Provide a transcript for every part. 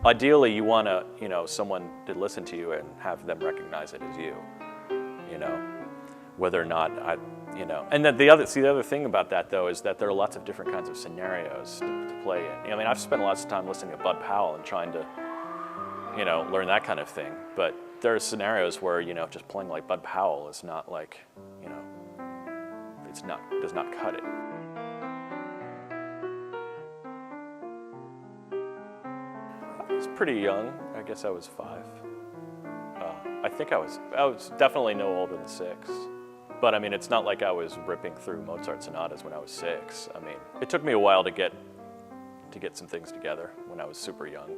Ideally, you want to, someone to listen to you and have them recognize it as you, whether or not And then the other thing about that though is that there are lots of different kinds of scenarios to play in. I mean, I've spent lots of time listening to Bud Powell and trying to, learn that kind of thing. But there are scenarios where just playing like Bud Powell is not like, does not cut it. I was pretty young. I guess I was 5. I think I was definitely no older than 6. But I mean, it's not like I was ripping through Mozart sonatas when I was 6. I mean, it took me a while to get some things together when I was super young.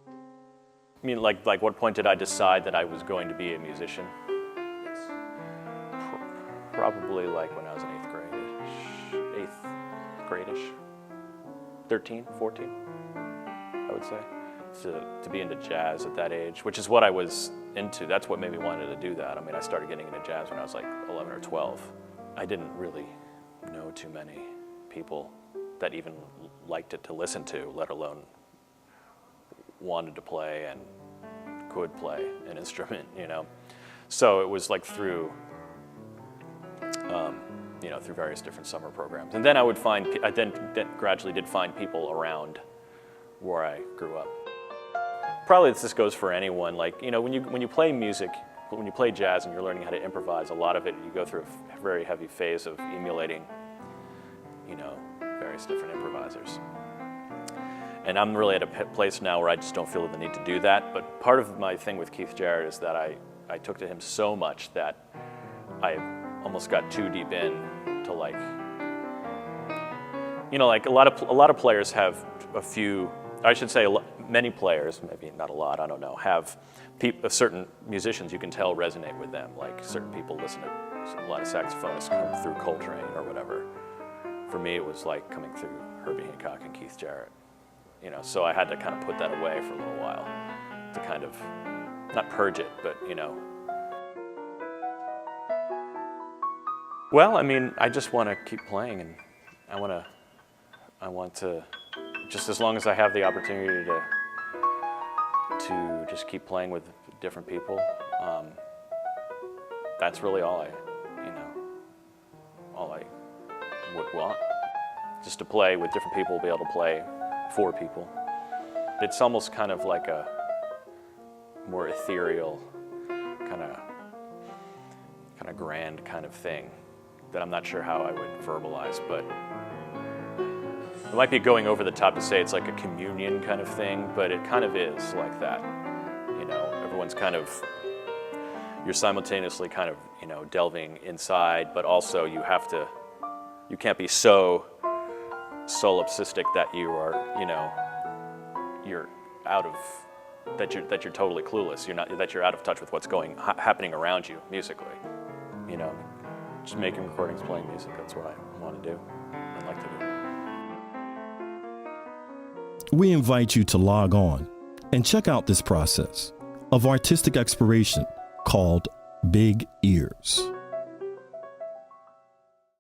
I mean, like what point did I decide that I was going to be a musician? Yes. Probably like when I was in 8th grade-ish. 13, 14, I would say. To be into jazz at that age, which is what I was into. That's what made me wanted to do that. I mean, I started getting into jazz when I was like 11 or 12. I didn't really know too many people that even liked it to listen to, let alone wanted to play and could play an instrument, So it was like through, through various different summer programs. And then I then gradually did find people around where I grew up. Probably this goes for anyone. Like, when you play music, when you play jazz and you're learning how to improvise, a lot of it, you go through a very heavy phase of emulating, various different improvisers. And I'm really at a place now where I just don't feel the need to do that. But part of my thing with Keith Jarrett is that I took to him so much that I almost got too deep in to like a lot of players have a few. I should say many players, maybe not a lot, I don't know, have certain musicians you can tell resonate with them. Like certain people listen to a lot of saxophonists come through Coltrane or whatever. For me, it was like coming through Herbie Hancock and Keith Jarrett. So I had to kind of put that away for a little while to kind of, not purge it, but Well, I mean, I just want to keep playing, and I want to, just as long as I have the opportunity to just keep playing with different people, that's really all I would want. Just to play with different people, be able to play for people. It's almost kind of like a more ethereal, kind of grand kind of thing that I'm not sure how I would verbalize, but it might be going over the top to say it's like a communion kind of thing, but it kind of is like that. Everyone's kind of, you're simultaneously kind of, delving inside, but also you can't be so solipsistic that you are, you're out of, that you're totally clueless. That you're out of touch with what's happening around you musically. Just making recordings, playing music, that's what I want to do, I'd like to do. We invite you to log on and check out this process of artistic exploration called Big Ears.